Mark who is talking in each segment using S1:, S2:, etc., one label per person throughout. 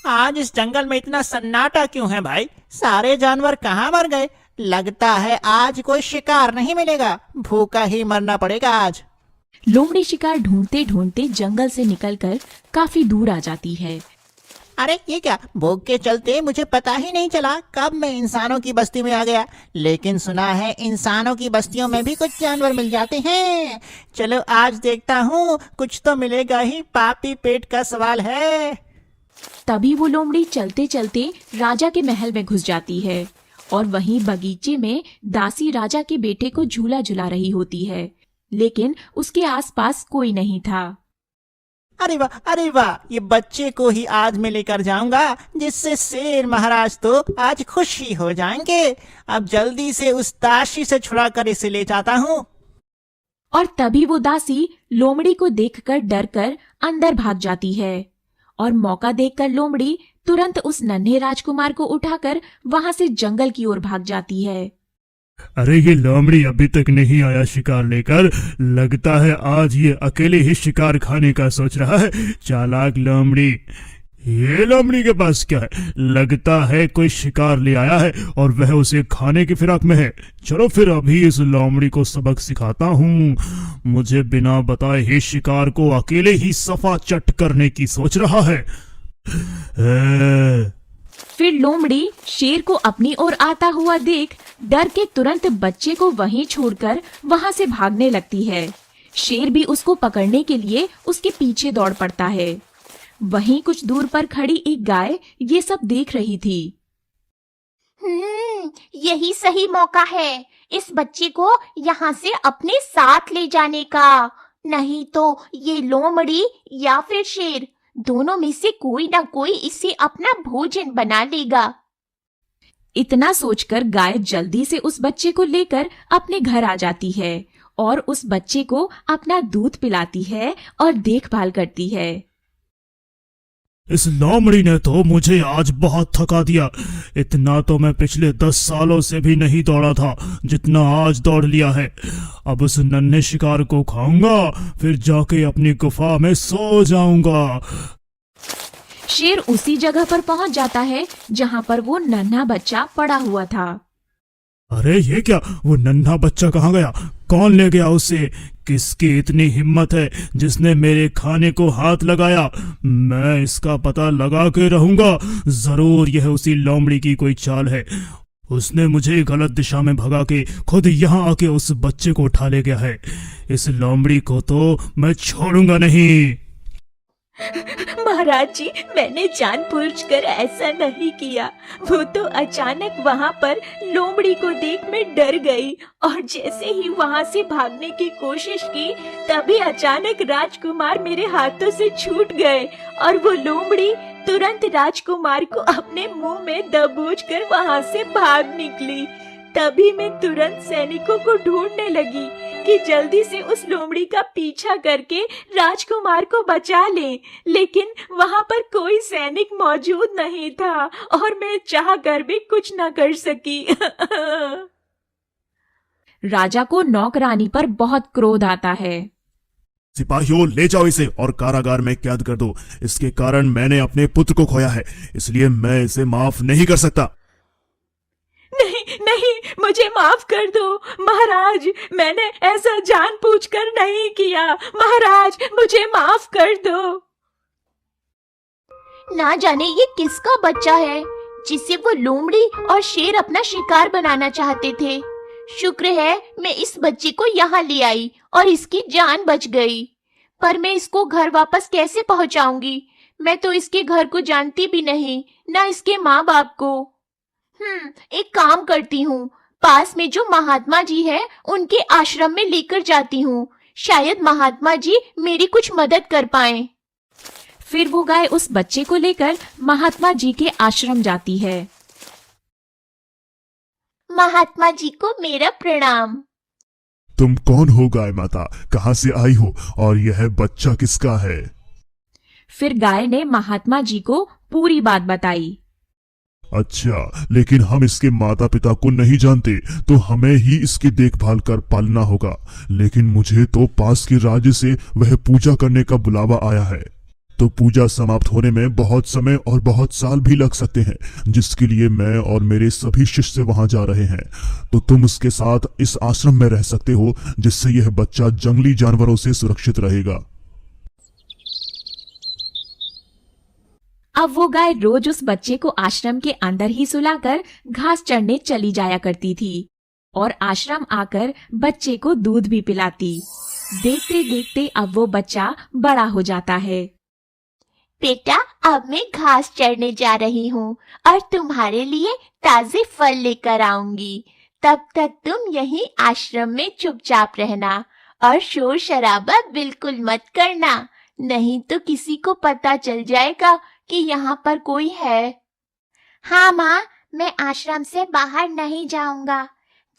S1: आज इस जंगल में इतना सन्नाटा क्यों है भाई? सारे जानवर कहाँ मर गए? लगता है आज कोई शिकार नहीं मिलेगा, भूखा ही मरना पड़ेगा आज।
S2: लोमड़ी शिकार ढूंढते ढूंढते जंगल से निकलकर काफी दूर आ जाती है।
S1: अरे ये क्या, भूख के चलते मुझे पता ही नहीं चला कब मैं इंसानों की बस्ती में आ गया। लेकिन सुना है इंसानों की बस्तियों में भी कुछ जानवर मिल जाते हैं। चलो आज देखता हूँ, कुछ तो मिलेगा ही, पापी पेट का सवाल है।
S2: तभी वो लोमड़ी चलते चलते राजा के महल में घुस जाती है और वहीं बगीचे में दासी राजा के बेटे को झूला झुला रही होती है, लेकिन उसके आसपास कोई नहीं था।
S1: अरे वाह, ये बच्चे को ही आज मैं लेकर जाऊंगा, जिससे शेर महाराज तो आज खुश ही हो जाएंगे। अब जल्दी से उस दासी से छुड़ा कर इसे ले जाता हूँ।
S2: और तभी वो दासी लोमड़ी को देखकर डरकर अंदर भाग जाती है और मौका देखकर लोमड़ी तुरंत उस नन्हे राजकुमार को उठाकर वहां से जंगल की ओर भाग जाती है।
S3: अरे ये लोमड़ी अभी तक नहीं आया शिकार लेकर, लगता है आज ये अकेले ही शिकार खाने का सोच रहा है। चालाक लोमड़ी, ये लोमड़ी के पास क्या है? लगता है कोई शिकार ले आया है और वह उसे खाने की फिराक में है। चलो फिर अभी इस लोमड़ी को सबक सिखाता हूँ। मुझे बिना बताए ही शिकार को अकेले ही सफा चट करने की सोच रहा है।
S2: फिर लोमड़ी शेर को अपनी ओर आता हुआ देख डर के तुरंत बच्चे को वहीं छोड़कर वहां से भागने लगती है। शेर भी उसको पकड़ने के लिए उसके पीछे दौड़ पड़ता है। वहीं कुछ दूर पर खड़ी एक गाय ये सब देख रही थी।
S4: यही सही मौका है इस बच्चे को यहाँ से अपने साथ ले जाने का, नहीं तो ये लोमड़ी या फिर शेर, दोनों में से कोई ना कोई इसे अपना भोजन बना लेगा।
S2: इतना सोचकर गाय जल्दी से उस बच्चे को लेकर अपने घर आ जाती है और उस बच्चे को अपना दूध पिलाती है और देखभाल करती है।
S3: इस लोमड़ी ने तो मुझे आज बहुत थका दिया। इतना तो मैं पिछले 10 सालों से भी नहीं दौड़ा था जितना आज दौड़ लिया है। अब उस नन्हे शिकार को खाऊंगा, फिर जाके अपनी गुफा में सो जाऊंगा।
S2: शेर उसी जगह पर पहुंच जाता है जहां पर वो नन्हा बच्चा पड़ा हुआ था।
S3: अरे ये क्या, वो नन्हा बच्चा कहाँ गया? कौन ले गया उसे? किसकी इतनी हिम्मत है जिसने मेरे खाने को हाथ लगाया? मैं इसका पता लगा के रहूंगा। जरूर यह उसी लोमड़ी की कोई चाल है। उसने मुझे गलत दिशा में भगा के खुद यहाँ आके उस बच्चे को उठा ले गया है। इस लोमड़ी को तो मैं छोड़ूंगा नहीं।
S2: महाराज जी, मैंने जानबूझकर ऐसा नहीं किया। वो तो अचानक वहाँ पर लोमड़ी को देख मैं डर गई और जैसे ही वहाँ से भागने की कोशिश की तभी अचानक राजकुमार मेरे हाथों से छूट गए और वो लोमड़ी तुरंत राजकुमार को अपने मुंह में दबोचकर वहाँ से भाग निकली। तभी मैं तुरंत सैनिकों को ढूंढने लगी कि जल्दी से उस लोमड़ी का पीछा करके राजकुमार को बचा लें, लेकिन वहाँ पर कोई सैनिक मौजूद नहीं था और मैं चाह कर भी कुछ न कर सकी। राजा को नौकरानी पर बहुत क्रोध आता है।
S3: सिपाहियों, ले जाओ इसे और कारागार में कैद कर दो। इसके कारण मैंने अपने पुत्र को खोया है, इसलिए मैं इसे माफ नहीं कर सकता।
S2: नहीं नहीं, मुझे माफ कर दो महाराज, मैंने ऐसा जानबूझकर नहीं किया। महाराज, मुझे माफ कर दो।
S4: ना जाने ये किसका बच्चा है जिसे वो लोमड़ी और शेर अपना शिकार बनाना चाहते थे। शुक्र है मैं इस बच्चे को यहाँ ले आई और इसकी जान बच गई। पर मैं इसको घर वापस कैसे पहुँचाऊंगी? मैं तो इसके घर को जानती भी नहीं, ना इसके माँ बाप को। एक काम करती हूँ, पास में जो महात्मा जी है उनके आश्रम में लेकर जाती हूँ। शायद महात्मा जी मेरी कुछ मदद कर पाएं।
S2: फिर वो गाय उस बच्चे को लेकर महात्मा जी के आश्रम जाती है।
S4: महात्मा जी को मेरा प्रणाम।
S3: तुम कौन हो गाय माता? कहाँ से आई हो और यह बच्चा किसका है?
S2: फिर गाय ने महात्मा जी को पूरी बात बताई।
S3: अच्छा, लेकिन हम इसके माता पिता को नहीं जानते, तो हमें ही इसकी देखभाल कर पालना होगा। लेकिन मुझे तो पास के राज्य से वह पूजा करने का बुलावा आया है।
S5: तो पूजा समाप्त होने में बहुत समय और बहुत साल भी लग सकते हैं, जिसके लिए मैं और मेरे सभी शिष्य वहां जा रहे हैं। तो तुम उसके साथ इस आश्रम में रह सकते हो, जिससे यह बच्चा जंगली जानवरों से सुरक्षित रहेगा।
S2: अब वो गाय रोज उस बच्चे को आश्रम के अंदर ही सुलाकर घास चढ़ने चली जाया करती थी और आश्रम आकर बच्चे को दूध भी पिलाती। देखते देखते अब वो बच्चा बड़ा हो जाता है।
S4: बेटा, अब मैं घास चरने जा रही हूँ और तुम्हारे लिए ताजे फल लेकर आऊंगी। तब तक तुम यहीं आश्रम में चुपचाप रहना और शोर शराबा बिल्कुल मत करना, नहीं तो किसी को पता चल जाएगा कि यहाँ पर कोई है। हाँ माँ, मैं आश्रम से बाहर नहीं जाऊंगा,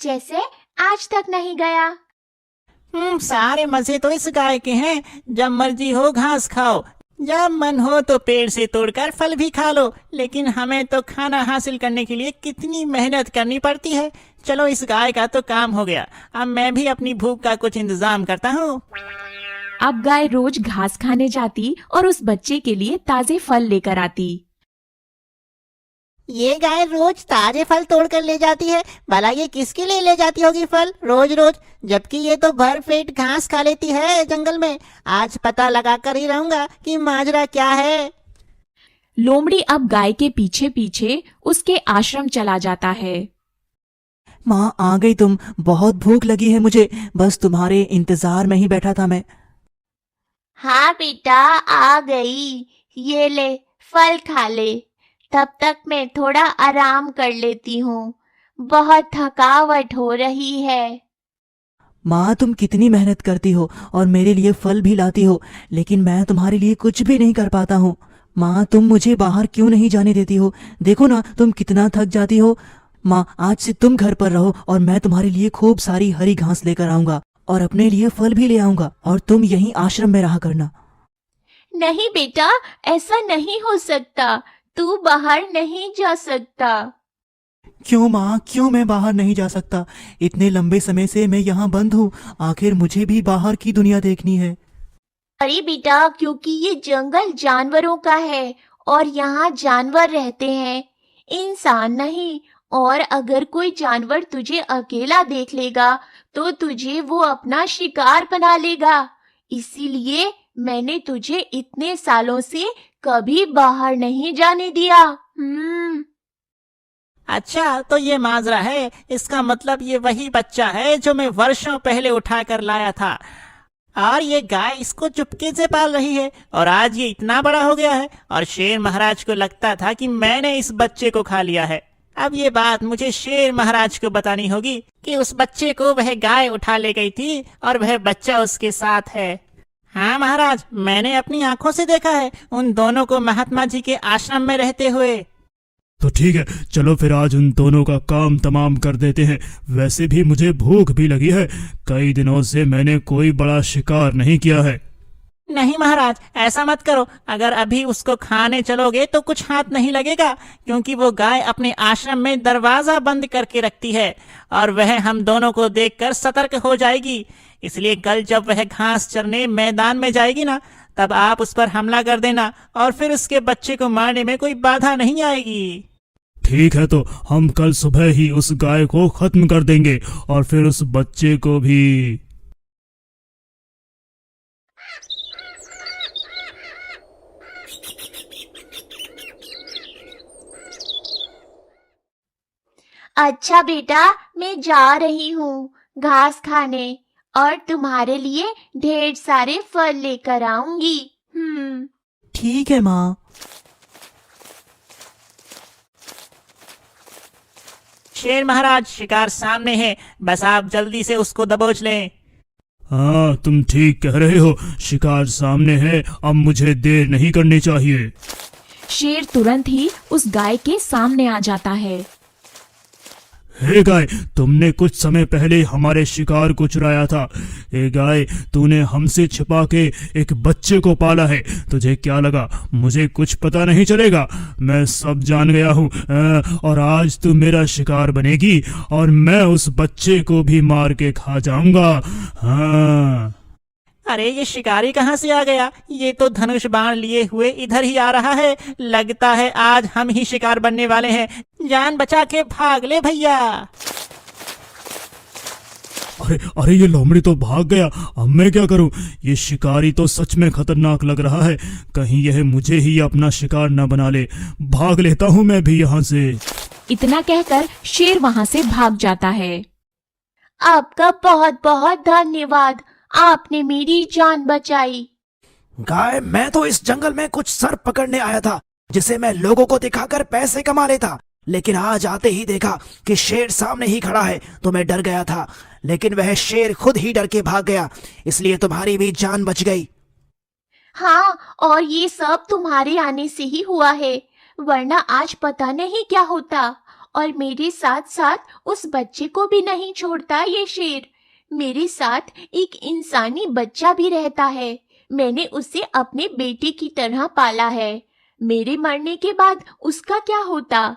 S4: जैसे आज तक नहीं गया।
S1: सारे मजे तो इस गाय के हैं। जब मर्जी हो घास खाओ, जब मन हो तो पेड़ से तोड़कर फल भी खा लो, लेकिन हमें तो खाना हासिल करने के लिए कितनी मेहनत करनी पड़ती है। चलो, इस गाय का तो काम हो गया, अब मैं भी अपनी भूख का कुछ इंतजाम करता हूँ।
S2: अब गाय रोज घास खाने जाती और उस बच्चे के लिए ताजे फल लेकर आती।
S1: ये गाय रोज ताजे फल तोड़ कर ले जाती है, भला ये किसके लिए ले जाती होगी फल रोज रोज, जबकि ये तो भर पेट घास खा लेती है जंगल में। आज पता लगा कर ही रहूंगा कि माजरा क्या है।
S2: लोमड़ी अब गाय के पीछे पीछे उसके आश्रम चला जाता है।
S6: माँ, आ गई तुम। बहुत भूख लगी है मुझे, बस तुम्हारे इंतजार में ही बैठा था मैं।
S4: हाँ बेटा, आ गई। ये ले, फल खा ले। तब तक मैं थोड़ा आराम कर लेती हूँ, बहुत थकावट हो रही है।
S6: माँ, तुम कितनी मेहनत करती हो और मेरे लिए फल भी लाती हो, लेकिन मैं तुम्हारे लिए कुछ भी नहीं कर पाता हूँ। माँ, तुम मुझे बाहर क्यों नहीं जाने देती हो? देखो ना, तुम कितना थक जाती हो। माँ, आज से तुम घर पर रहो और मैं तुम्हारे लिए खूब सारी हरी घास लेकर आऊंगा और अपने लिए फल भी ले आऊंगा, और तुम यहीं आश्रम में रहा करना।
S4: नहीं बेटा, ऐसा नहीं हो सकता। तू बाहर नहीं जा सकता।
S6: क्यों माँ, क्यों मैं बाहर नहीं जा सकता? इतने लंबे समय से मैं यहाँ बंद हूँ, आखिर मुझे भी बाहर की दुनिया देखनी है।
S4: अरे बेटा, क्योंकि ये जंगल जानवरों का है और यहाँ जानवर रहते हैं, इंसान नहीं। और अगर कोई जानवर तुझे अकेला देख लेगा तो तुझे वो अपना शिकार बना लेगा। इसीलिए मैंने तुझे इतने सालों से कभी बाहर नहीं जाने दिया।
S1: अच्छा, तो ये माजरा है। इसका मतलब ये वही बच्चा है जो मैं वर्षों पहले उठा कर लाया था, और ये गाय इसको चुपके से पाल रही है, और आज ये इतना बड़ा हो गया है और शेर महाराज को लगता था कि मैंने इस बच्चे को खा लिया है। अब ये बात मुझे शेर महाराज को बतानी होगी कि उस बच्चे को वह गाय उठा ले गई थी और वह बच्चा उसके साथ है। हाँ महाराज, मैंने अपनी आंखों से देखा है उन दोनों को महात्मा जी के आश्रम में रहते हुए।
S3: तो ठीक है, चलो फिर आज उन दोनों का काम तमाम कर देते हैं। वैसे भी मुझे भूख भी लगी है, कई दिनों से मैंने कोई बड़ा शिकार नहीं किया है।
S1: नहीं महाराज, ऐसा मत करो। अगर अभी उसको खाने चलोगे तो कुछ हाथ नहीं लगेगा, क्योंकि वो गाय अपने आश्रम में दरवाजा बंद करके रखती है और वह हम दोनों को देखकर सतर्क हो जाएगी। इसलिए कल जब वह घास चरने मैदान में जाएगी ना, तब आप उस पर हमला कर देना और फिर उसके बच्चे को मारने में कोई बाधा नहीं आएगी।
S3: ठीक है, तो हम कल सुबह ही उस गाय को खत्म कर देंगे और फिर उस बच्चे को भी।
S4: अच्छा बेटा, मैं जा रही हूँ घास खाने और तुम्हारे लिए ढेर सारे फल लेकर आऊंगी।
S6: ठीक है माँ।
S1: शेर महाराज, शिकार सामने है, बस आप जल्दी से उसको दबोच लें।
S3: हाँ, तुम ठीक कह रहे हो, शिकार सामने है, अब मुझे देर नहीं करनी चाहिए।
S2: शेर तुरंत ही उस गाय के सामने आ जाता है।
S3: हे गाय, तुमने कुछ समय पहले हमारे शिकार को चुराया था। हे गाय, तूने हमसे छिपा के एक बच्चे को पाला है। तुझे क्या लगा मुझे कुछ पता नहीं चलेगा? मैं सब जान गया हूँ, और आज तू मेरा शिकार बनेगी और मैं उस बच्चे को भी मार के खा जाऊंगा। हाँ।
S1: अरे ये शिकारी कहाँ से आ गया? ये तो धनुष बाण लिए हुए इधर ही आ रहा है। लगता है आज हम ही शिकार बनने वाले हैं। जान बचा के भाग ले भैया।
S3: अरे अरे, ये लोमड़ी तो भाग गया। अब मैं क्या करूं? ये शिकारी तो सच में खतरनाक लग रहा है। कहीं यह मुझे ही अपना शिकार न बना ले। भाग लेता हूं मैं भी यहाँ से।
S2: इतना कहकर शेर वहाँ से भाग जाता है।
S4: आपका बहुत बहुत धन्यवाद, आपने मेरी जान बचाई।
S7: गाय, मैं तो इस जंगल में कुछ सर्प पकड़ने आया था जिसे मैं लोगों को दिखाकर पैसे कमा लेता, लेकिन आज आते ही देखा कि शेर सामने ही खड़ा है तो मैं डर गया था, लेकिन वह शेर खुद ही डर के भाग गया, इसलिए तुम्हारी भी जान बच गई।
S4: हाँ, और ये सब तुम्हारे आने से ही हुआ है, वरना आज पता नहीं क्या होता। और मेरे साथ साथ उस बच्चे को भी नहीं छोड़ता ये शेर। मेरे साथ एक इंसानी बच्चा भी रहता है। मैंने उसे अपने बेटे की तरह पाला है। मेरे मरने के बाद उसका क्या होता?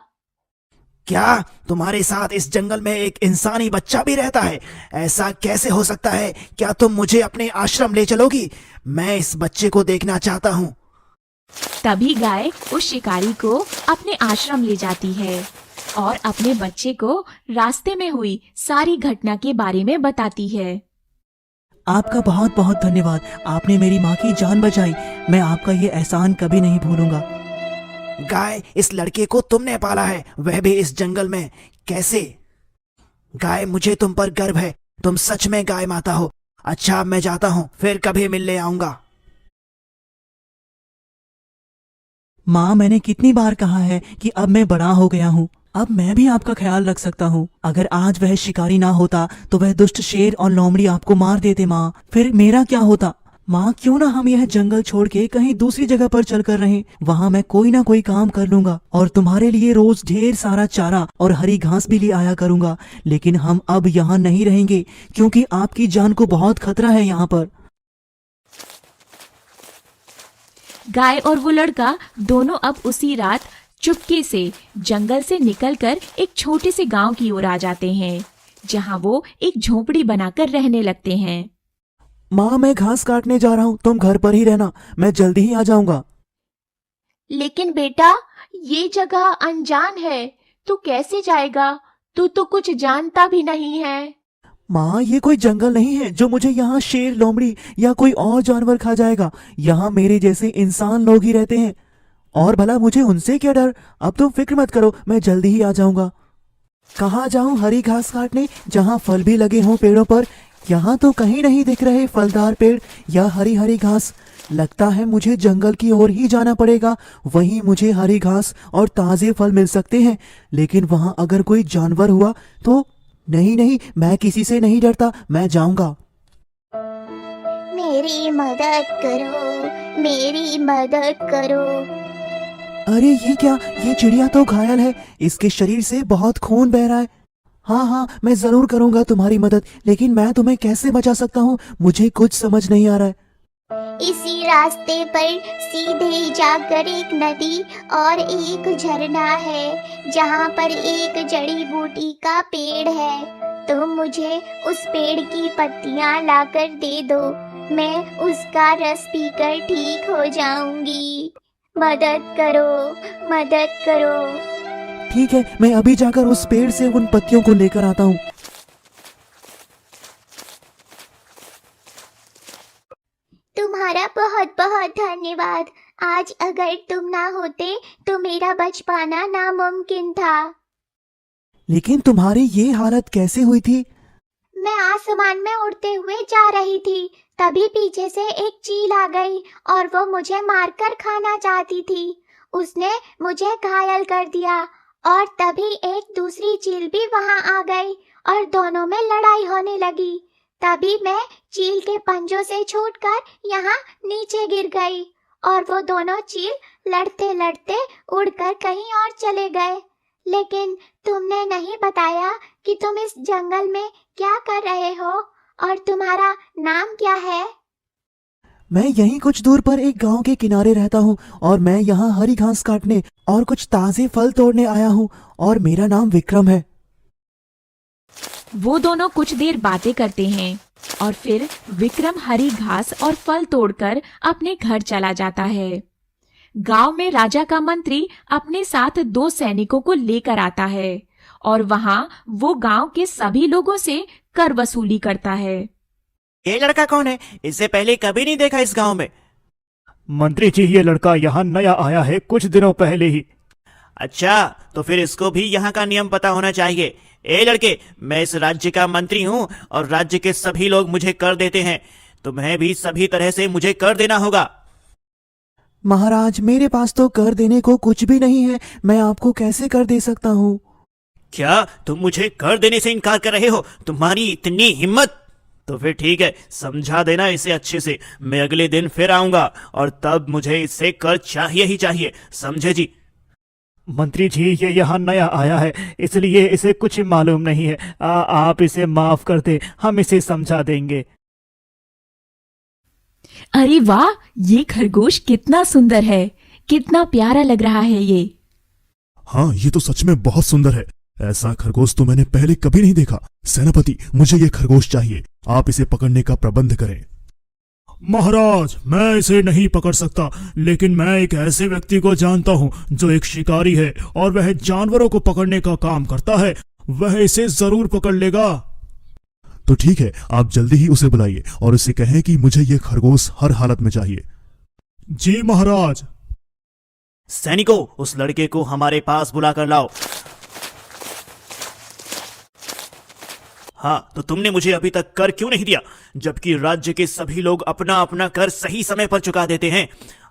S7: क्या तुम्हारे साथ इस जंगल में एक इंसानी बच्चा भी रहता है? ऐसा कैसे हो सकता है? क्या तुम मुझे अपने आश्रम ले चलोगी? मैं इस बच्चे को देखना चाहता हूँ।
S2: तभी गाय उस शिकारी को अपने आश्रम ले जाती है और अपने बच्चे को रास्ते में हुई सारी घटना के बारे में बताती है।
S6: आपका बहुत बहुत धन्यवाद, आपने मेरी माँ की जान बचाई। मैं आपका ये एहसान कभी नहीं भूलूंगा।
S7: गाय, इस लड़के को तुमने पाला है, वह भी इस जंगल में। कैसे? गाय, मुझे तुम पर गर्व है। तुम सच में गाय माता हो। अच्छा, अब मैं जाता हूँ, फिर कभी मिलने आऊंगा।
S6: माँ, मैंने कितनी बार कहा है कि अब मैं बड़ा हो गया हूँ, अब मैं भी आपका ख्याल रख सकता हूँ। अगर आज वह शिकारी ना होता तो वह दुष्ट शेर और लोमड़ी आपको मार देते माँ, फिर मेरा क्या होता? माँ, क्यों ना हम यह जंगल छोड़ के कहीं दूसरी जगह पर चल कर रहें। वहाँ मैं कोई ना कोई काम कर लूंगा और तुम्हारे लिए रोज ढेर सारा चारा और हरी घास भी ले आया करूंगा। लेकिन हम अब यहाँ नहीं रहेंगे क्योंकि आपकी जान को बहुत खतरा है यहाँ पर।
S2: गाय और वो लड़का दोनों अब उसी रात चुपके से जंगल से निकलकर एक छोटे से गांव की ओर आ जाते हैं, जहां वो एक झोपड़ी बनाकर रहने लगते हैं।
S6: माँ, मैं घास काटने जा रहा हूँ, तुम घर पर ही रहना, मैं जल्दी ही आ जाऊंगा।
S4: लेकिन बेटा, ये जगह अनजान है, तू कैसे जाएगा? तू तो कुछ जानता भी नहीं है।
S6: माँ, ये कोई जंगल नहीं है जो मुझे यहाँ शेर, लोमड़ी या कोई और जानवर खा जाएगा। यहाँ मेरे जैसे इंसान लोग ही रहते हैं, और भला मुझे उनसे क्या डर। अब तुम फिक्र मत करो, मैं जल्दी ही आ जाऊंगा। कहाँ जाऊं हरी घास काटने, जहाँ फल भी लगे हों पेड़ों पर? यहाँ तो कहीं नहीं दिख रहे फलदार पेड़ या हरी हरी घास। लगता है मुझे जंगल की ओर ही जाना पड़ेगा, वहीं मुझे हरी घास और ताजे फल मिल सकते हैं। लेकिन वहाँ अगर कोई जानवर हुआ तो? नहीं नहीं, मैं किसी से नहीं डरता, मैं जाऊंगा।
S4: मेरी मदद करो, मेरी मदद करो।
S6: अरे ये क्या, ये चिड़िया तो घायल है, इसके शरीर से बहुत खून बह रहा है। हाँ हाँ, मैं जरूर करूंगा तुम्हारी मदद, लेकिन मैं तुम्हें कैसे बचा सकता हूँ, मुझे कुछ समझ नहीं आ रहा है।
S4: इसी रास्ते पर सीधे जाकर एक नदी और एक झरना है, जहाँ पर एक जड़ी बूटी का पेड़ है। तुम मुझे उस पेड़ की पत्तियाँ लाकर दे दो, मैं उसका रस पीकर ठीक हो जाऊंगी। मदद करो, मदद करो।
S6: ठीक है, मैं अभी जाकर उस पेड़ से उन पत्तियों को लेकर आता हूँ।
S4: तुम्हारा बहुत बहुत धन्यवाद। आज अगर तुम ना होते तो मेरा बच पाना नामुमकिन था।
S6: लेकिन तुम्हारी ये हालत कैसे हुई थी?
S4: मैं आसमान में उड़ते हुए जा रही थी, तभी पीछे से एक चील आ गई और वो मुझे मारकर खाना चाहती थी। उसने मुझे घायल कर दिया और तभी एक दूसरी चील भी वहां आ गई और दोनों में लड़ाई होने लगी। तभी मैं चील के पंजों से छूटकर यहाँ नीचे गिर गई और वो दोनों चील लड़ते लड़ते उड़कर कहीं और चले गए। लेकिन तुमने नहीं बताया कि तुम इस जंगल में क्या कर रहे हो और तुम्हारा नाम क्या है?
S6: मैं यहीं कुछ दूर पर एक गांव के किनारे रहता हूँ और मैं यहाँ हरी घास काटने और कुछ ताजे फल तोड़ने आया हूँ और मेरा नाम विक्रम है।
S2: वो दोनों कुछ देर बातें करते हैं और फिर विक्रम हरी घास और फल तोड़कर अपने घर चला जाता है। गांव में राजा का मंत्री अपने साथ 2 सैनिकों को लेकर आता है और वहां वो गांव के सभी लोगों से कर वसूली करता है।
S1: ये लड़का कौन है? इससे पहले कभी नहीं देखा इस गांव में।
S3: मंत्री जी, ये लड़का यहाँ नया आया है कुछ दिनों पहले ही।
S1: अच्छा, तो फिर इसको भी यहाँ का नियम पता होना चाहिए। ए लड़के, मैं इस राज्य का मंत्री हूँ और राज्य के सभी लोग मुझे कर देते हैं। तुम्हें भी सभी तरह से मुझे कर देना होगा।
S6: महाराज, मेरे पास तो कर देने को कुछ भी नहीं है, मैं आपको कैसे कर दे सकता हूँ?
S1: क्या तुम मुझे कर देने से इनकार कर रहे हो? तुम्हारी इतनी हिम्मत! तो फिर ठीक है, समझा देना इसे अच्छे से। मैं अगले दिन फिर आऊंगा और तब मुझे इससे कर चाहिए ही चाहिए, समझे जी?
S3: मंत्री जी, ये यहाँ नया आया है इसलिए इसे कुछ मालूम नहीं है। आप इसे माफ कर दे, हम इसे समझा देंगे।
S2: अरे वाह, ये खरगोश कितना सुंदर है, कितना प्यारा लग रहा है ये।
S5: हाँ, ये तो सच में बहुत सुंदर है। ऐसा खरगोश तो मैंने पहले कभी नहीं देखा। सेनापति, मुझे ये खरगोश चाहिए। आप इसे पकड़ने का प्रबंध करें।
S3: महाराज, मैं इसे नहीं पकड़ सकता, लेकिन मैं एक ऐसे व्यक्ति को जानता हूँ जो एक शिकारी है और वह जानवरों को पकड़ने का काम करता है। वह इसे जरूर पकड़ लेगा।
S5: तो ठीक है, आप जल्दी ही उसे बुलाइए और उसे कहें कि मुझे ये खरगोश हर हालत में चाहिए।
S3: जी महाराज।
S1: सैनिकों, उस लड़के को हमारे पास बुला कर लाओ। हाँ, तो तुमने मुझे अभी तक कर क्यों नहीं दिया, जबकि राज्य के सभी लोग अपना अपना कर सही समय पर चुका देते हैं?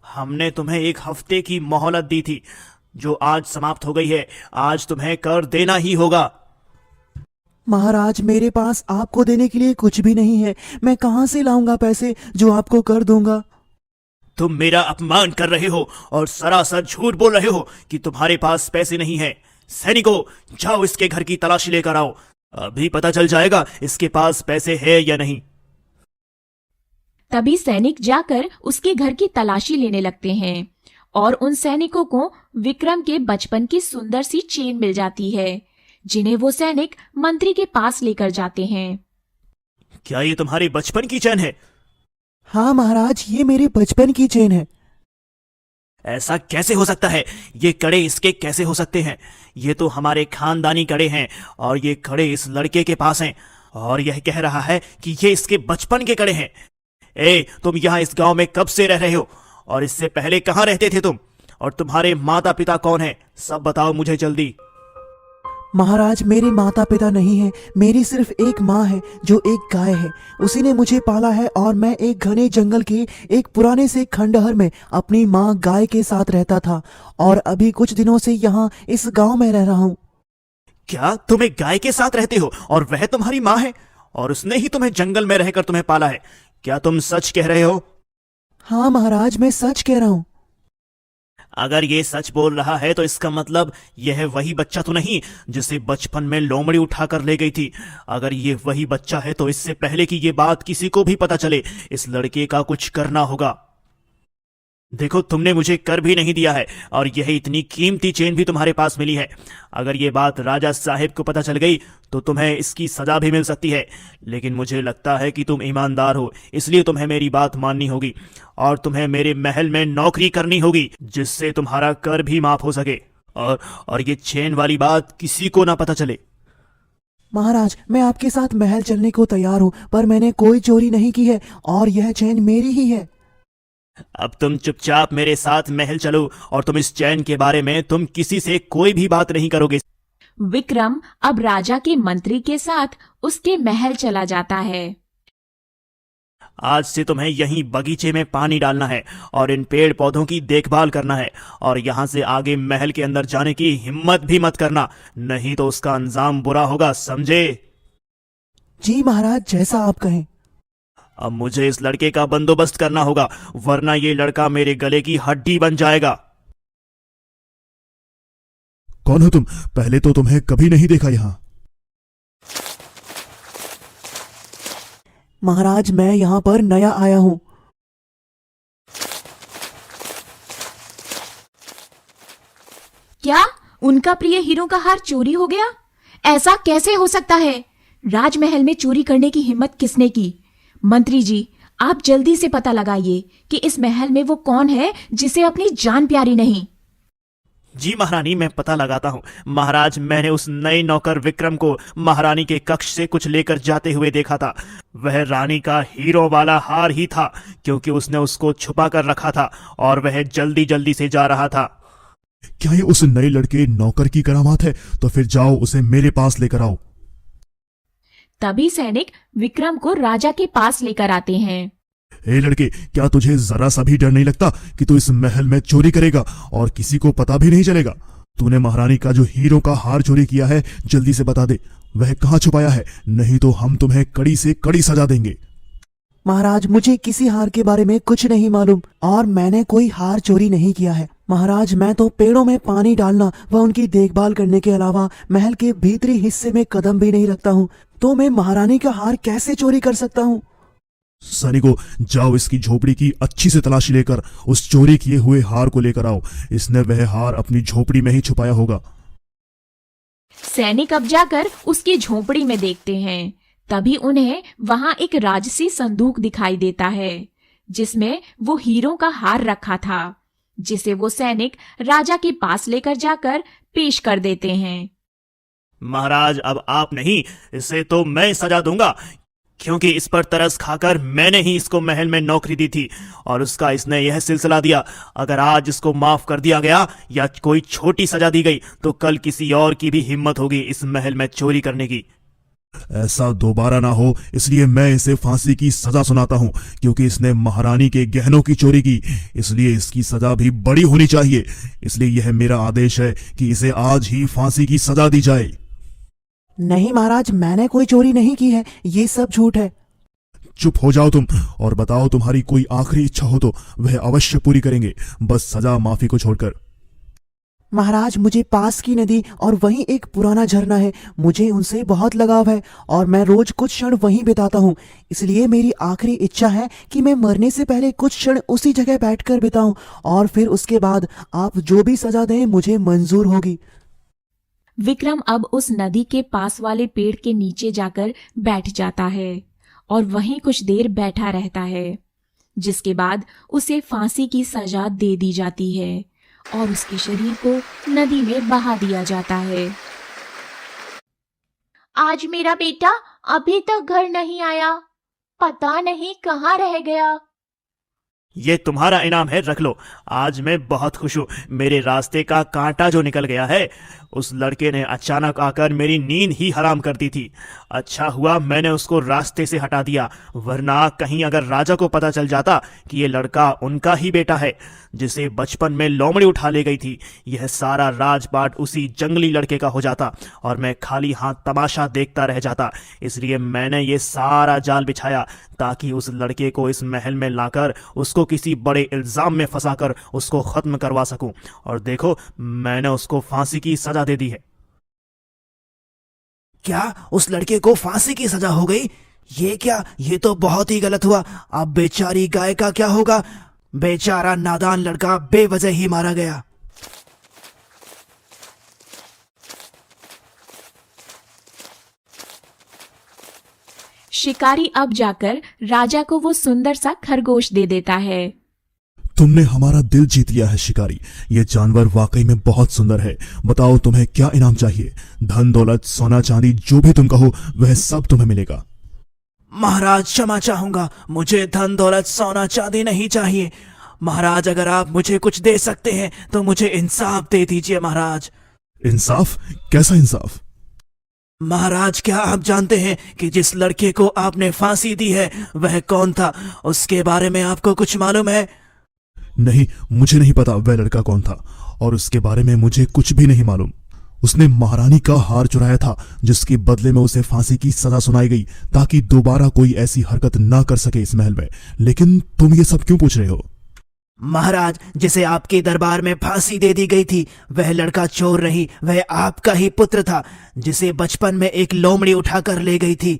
S1: हमने तुम्हें 1 हफ्ते की मोहलत दी थी, जो आज समाप्त हो गई है। आज तुम्हें कर देना ही होगा।
S6: महाराज, मेरे पास आपको देने के लिए कुछ भी नहीं है। मैं कहाँ से लाऊंगा पैसे जो आपको कर दूंगा?
S1: तुम मेरा अपमान कर रहे हो और सरासर झूठ बोल रहे हो कि तुम्हारे पास पैसे नहीं है। सैनिकों, जाओ इसके घर की तलाशी लेकर आओ। अभी पता चल जाएगा इसके पास पैसे है या नहीं।
S2: तभी सैनिक जाकर उसके घर की तलाशी लेने लगते हैं और उन सैनिकों को विक्रम के बचपन की सुंदर सी चेन मिल जाती है, जिन्हें वो सैनिक मंत्री के पास लेकर जाते हैं।
S1: क्या ये तुम्हारे बचपन की चैन है?
S6: हाँ महाराज, ये मेरे बचपन की चेन है।
S1: ऐसा कैसे हो सकता है? ये कड़े इसके कैसे हो सकते हैं? ये तो हमारे खानदानी कड़े हैं और ये कड़े इस लड़के के पास हैं और यह कह रहा है कि ये इसके बचपन के कड़े हैं। ए, तुम यहाँ इस गांव में कब से रह रहे हो और इससे पहले कहाँ रहते थे तुम? और तुम्हारे माता पिता कौन है? सब बताओ मुझे जल्दी।
S6: महाराज, मेरे माता पिता नहीं है, मेरी सिर्फ एक माँ है जो एक गाय है। उसी ने मुझे पाला है और मैं एक घने जंगल के एक पुराने से खंडहर में अपनी माँ गाय के साथ रहता था और अभी कुछ दिनों से यहाँ इस गांव में रह रहा हूँ।
S1: क्या तुम एक गाय के साथ रहते हो और वह तुम्हारी माँ है और उसने ही तुम्हें जंगल में रहकर तुम्हें पाला है? क्या तुम सच कह रहे हो?
S6: हाँ महाराज, मैं सच कह रहा हूँ।
S1: अगर ये सच बोल रहा है तो इसका मतलब यह वही बच्चा तो नहीं जिसे बचपन में लोमड़ी उठाकर ले गई थी। अगर ये वही बच्चा है तो इससे पहले कि ये बात किसी को भी पता चले, इस लड़के का कुछ करना होगा। देखो, तुमने मुझे कर भी नहीं दिया है और यह इतनी कीमती चेन भी तुम्हारे पास मिली है। अगर ये बात राजा साहिब को पता चल गई तो तुम्हें इसकी सजा भी मिल सकती है। लेकिन मुझे लगता है कि तुम ईमानदार हो, इसलिए तुम्हें मेरी बात माननी होगी और तुम्हें मेरे महल में नौकरी करनी होगी, जिससे तुम्हारा कर भी माफ हो सके और ये चेन वाली बात किसी को ना पता चले।
S6: महाराज, मैं आपके साथ महल चलने को तैयार हूँ, पर मैंने कोई चोरी नहीं की है और यह चैन मेरी ही है।
S1: अब तुम चुपचाप मेरे साथ महल चलो और तुम इस चैन के बारे में तुम किसी से कोई भी बात नहीं करोगे।
S2: विक्रम अब राजा के मंत्री के साथ उसके महल चला जाता है।
S1: आज से तुम्हें यहीं बगीचे में पानी डालना है और इन पेड़ पौधों की देखभाल करना है और यहाँ से आगे महल के अंदर जाने की हिम्मत भी मत करना, नहीं तो उसका अंजाम बुरा होगा, समझे?
S6: जी महाराज, जैसा आप कहें।
S1: अब मुझे इस लड़के का बंदोबस्त करना होगा, वरना ये लड़का मेरे गले की हड्डी बन जाएगा।
S5: कौन हो तुम? पहले तो तुम्हें कभी नहीं देखा यहाँ।
S6: महाराज, मैं यहाँ पर नया आया हूँ।
S2: क्या उनका प्रिय हीरो का हार चोरी हो गया? ऐसा कैसे हो सकता है? राजमहल में चोरी करने की हिम्मत किसने की? मंत्री जी, आप जल्दी से पता लगाइए कि इस महल में वो कौन है जिसे अपनी जान प्यारी नहीं।
S8: जी महारानी, मैं पता लगाता हूँ। महाराज, मैंने उस नए नौकर विक्रम को महारानी के कक्ष से कुछ लेकर जाते हुए देखा था। वह रानी का हीरो वाला हार ही था, क्योंकि उसने उसको छुपा कर रखा था और वह जल्दी जल्दी से जा रहा था।
S5: क्या ये उस नए लड़के नौकर की करामात है? तो फिर जाओ, उसे मेरे पास लेकर आओ।
S2: तभी सैनिक विक्रम को राजा के पास लेकर आते हैं।
S5: ए लड़के, क्या तुझे जरा सा भी डर नहीं लगता कि तू इस महल में चोरी करेगा और किसी को पता भी नहीं चलेगा? तूने महारानी का जो हीरो का हार चोरी किया है, जल्दी से बता दे, वह कहाँ छुपाया है, नहीं तो हम तुम्हें कड़ी से कड़ी सजा देंगे।
S6: महाराज, मुझे किसी हार के बारे में कुछ नहीं मालूम और मैंने कोई हार चोरी नहीं किया है। महाराज, मैं तो पेड़ों में पानी डालना व उनकी देखभाल करने के अलावा महल के भीतरी हिस्से में कदम भी नहीं रखता हूँ, तो मैं महारानी का हार कैसे चोरी कर सकता हूँ?
S5: सैनिकों, जाओ इसकी झोपड़ी की अच्छी से तलाशी लेकर उस चोरी किए हुए हार को लेकर आओ। इसने वह हार अपनी झोपड़ी में ही छुपाया होगा।
S2: सैनिक अब जाकर उसकी झोपड़ी में देखते हैं। तभी उन्हें वहां एक राजसी संदूक दिखाई देता है, जिसमें वो हीरो का हार रखा था, जिसे वो सैनिक राजा के पास लेकर जाकर पेश कर देते हैं।
S8: महाराज, अब आप नहीं, इसे तो मैं सजा दूंगा, क्योंकि इस पर तरस खाकर मैंने ही इसको महल में नौकरी दी थी और उसका इसने यह सिलसिला दिया। अगर आज इसको माफ कर दिया गया या कोई छोटी सजा दी गई, तो कल किसी और की भी हिम्मत होगी इस महल में चोरी करने की।
S5: ऐसा दोबारा ना हो, इसलिए मैं इसे फांसी की सजा सुनाता हूँ, क्योंकि इसने महारानी के गहनों की चोरी की, इसलिए इसकी सजा भी बड़ी होनी चाहिए। इसलिए यह मेरा आदेश है कि इसे आज ही फांसी की सजा दी जाए।
S6: नहीं महाराज, मैंने कोई चोरी नहीं की है, ये सब झूठ है।
S5: चुप हो जाओ तुम और बताओ, तुम्हारी कोई आखिरी इच्छा हो तो वह अवश्य पूरी करेंगे, बस सजा माफी को छोड़कर।
S6: महाराज, मुझे पास की नदी और वहीं एक पुराना झरना है, मुझे उनसे बहुत लगाव है और मैं रोज कुछ क्षण वहीं बिताता हूँ। इसलिए मेरी आखिरी इच्छा है कि मैं मरने से पहले कुछ क्षण उसी जगह बैठकर बिताऊं और फिर उसके बाद आप जो भी सजा दें मुझे मंजूर होगी।
S2: विक्रम अब उस नदी के पास वाले पेड़ के नीचे जाकर बैठ जाता है और वहीं कुछ देर बैठा रहता है, जिसके बाद उसे फांसी की सजा दे दी जाती है और उसके शरीर को नदी में बहा दिया जाता है।
S4: आज मेरा बेटा अभी तक घर नहीं आया, पता नहीं कहाँ रह गया।
S8: ये तुम्हारा इनाम है, रख लो। आज मैं बहुत खुश हूँ। मेरे रास्ते का कांटा जो निकल गया है, उस लड़के ने अचानक आकर मेरी नींद ही हराम कर दी थी। अच्छा हुआ मैंने उसको रास्ते से हटा दिया, वरना कहीं अगर राजा को पता चल जाता कि ये लड़का उनका ही बेटा है जिसे बचपन में लोमड़ी उठा ले गई थी, यह सारा राजपाट उसी जंगली लड़के का हो जाता और मैं खाली हाथ तमाशा देखता रह जाता। इसलिए मैंने ये सारा जाल बिछाया ताकि उस लड़के को इस महल में लाकर उसको किसी बड़े इल्जाम में फंसाकर उसको खत्म करवा सकूं। और देखो, मैंने उसको फांसी की सजा दे दी है।
S7: क्या उस लड़के को फांसी की सजा हो गई? ये क्या, ये तो बहुत ही गलत हुआ। अब बेचारी गाय का क्या होगा? बेचारा नादान लड़का बेवजह ही मारा गया।
S2: शिकारी अब जाकर राजा को वो सुंदर सा खरगोश दे देता है।
S5: तुमने हमारा दिल जीत लिया है शिकारी, ये जानवर वाकई में बहुत सुंदर है। बताओ तुम्हें क्या इनाम चाहिए? धन दौलत सोना चांदी जो भी तुम कहो वह सब तुम्हें मिलेगा।
S7: महाराज क्षमा चाहूंगा, मुझे धन दौलत सोना चांदी नहीं चाहिए। महाराज अगर आप मुझे कुछ दे सकते हैं तो मुझे इंसाफ दे दीजिए महाराज।
S5: इंसाफ? कैसा इंसाफ?
S7: महाराज क्या आप जानते हैं कि जिस लड़के को आपने फांसी दी है वह कौन था? उसके बारे में आपको कुछ मालूम है?
S5: नहीं, मुझे नहीं पता वह लड़का कौन था और उसके बारे में मुझे कुछ भी नहीं मालूम। उसने महारानी का हार चुराया था जिसके बदले में उसे फांसी की सजा सुनाई गई ताकि दोबारा कोई ऐसी हरकत ना कर सके इस महल में। लेकिन तुम ये सब क्यों पूछ रहे हो?
S7: महाराज जिसे आपके दरबार में फांसी दे दी गई थी वह लड़का चोर नहीं, वह आपका ही पुत्र था जिसे बचपन में एक लोमड़ी उठाकर ले गई थी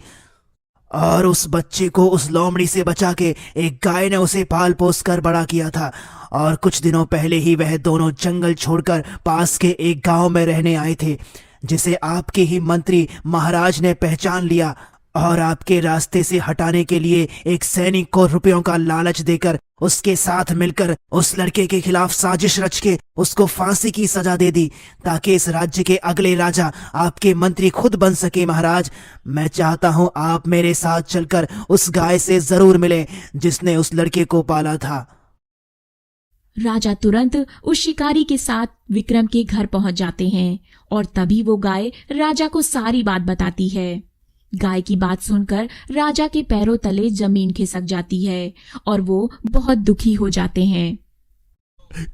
S7: और उस बच्चे को उस लोमड़ी से बचा के एक गाय ने उसे पाल पोस कर बड़ा किया था। और कुछ दिनों पहले ही वह दोनों जंगल छोड़कर पास के एक गांव में रहने आए थे जिसे आपके ही मंत्री महाराज ने पहचान लिया और आपके रास्ते से हटाने के लिए एक सैनिक को रुपयों का लालच देकर उसके साथ मिलकर उस लड़के के खिलाफ साजिश रच के उसको फांसी की सजा दे दी ताकि इस राज्य के अगले राजा आपके मंत्री खुद बन सके। महाराज, मैं चाहता हूँ आप मेरे साथ चलकर उस गाय से जरूर मिलें जिसने उस लड़के को पाला था।
S2: राजा तुरंत उस शिकारी के साथ विक्रम के घर पहुंच जाते हैं और तभी वो गाय राजा को सारी बात बताती है। गाय की बात सुनकर राजा के पैरों तले जमीन खिसक जाती है और वो बहुत दुखी हो जाते हैं।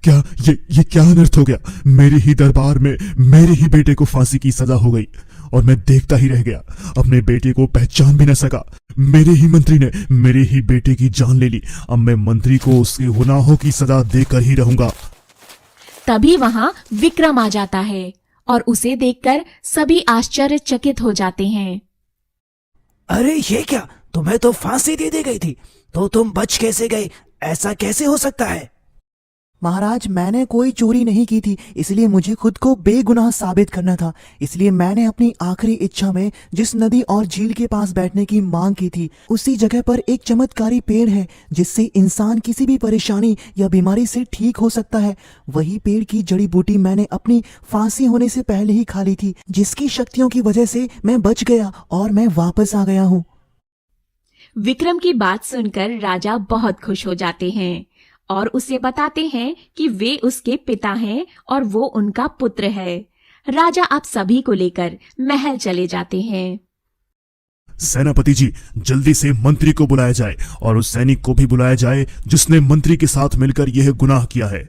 S5: क्या ये क्या अनर्थ हो गया? मेरे ही दरबार में मेरे ही बेटे को फांसी की सजा हो गई और मैं देखता ही रह गया। अपने बेटे को पहचान भी न सका। मेरे ही मंत्री ने मेरे ही बेटे की जान ले ली। अब मैं मंत्री को उसके गुनाहों की सजा देकर ही रहूंगा।
S2: तभी वहां विक्रम आ जाता है और उसे देखकर सभी आश्चर्यचकित हो जाते हैं।
S7: अरे ये क्या, तुम्हें तो फांसी दे दी गई थी, तो तुम बच कैसे गए? ऐसा कैसे हो सकता है?
S6: महाराज, मैंने कोई चोरी नहीं की थी, इसलिए मुझे खुद को बेगुनाह साबित करना था। इसलिए मैंने अपनी आखिरी इच्छा में जिस नदी और झील के पास बैठने की मांग की थी, उसी जगह पर एक चमत्कारी पेड़ है जिससे इंसान किसी भी परेशानी या बीमारी से ठीक हो सकता है। वही पेड़ की जड़ी बूटी मैंने अपनी फांसी होने से पहले ही खा ली थी, जिसकी शक्तियों की वजह से मैं बच गया और मैं वापस आ गया हूँ।
S2: विक्रम की बात सुनकर राजा बहुत खुश हो जाते हैं और उसे बताते हैं कि वे उसके पिता हैं और वो उनका पुत्र है। राजा आप सभी को लेकर महल चले जाते हैं।
S5: सेनापति जी, जल्दी से मंत्री को बुलाया जाए और उस सैनिक को भी बुलाया जाए जिसने मंत्री के साथ मिलकर यह गुनाह किया है।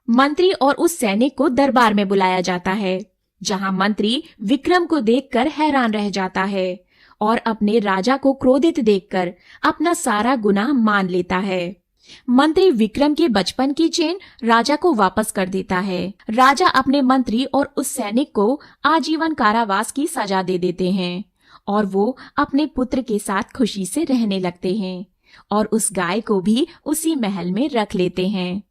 S2: मंत्री और उस सैनिक को दरबार में बुलाया जाता है, जहां मंत्री विक्रम को देखकर हैरान रह जाता है और अपने राजा को क्रोधित देखकर अपना सारा गुनाह मान लेता है। मंत्री विक्रम के बचपन की चेन राजा को वापस कर देता है। राजा अपने मंत्री और उस सैनिक को आजीवन कारावास की सजा दे देते हैं और वो अपने पुत्र के साथ खुशी से रहने लगते हैं और उस गाय को भी उसी महल में रख लेते हैं।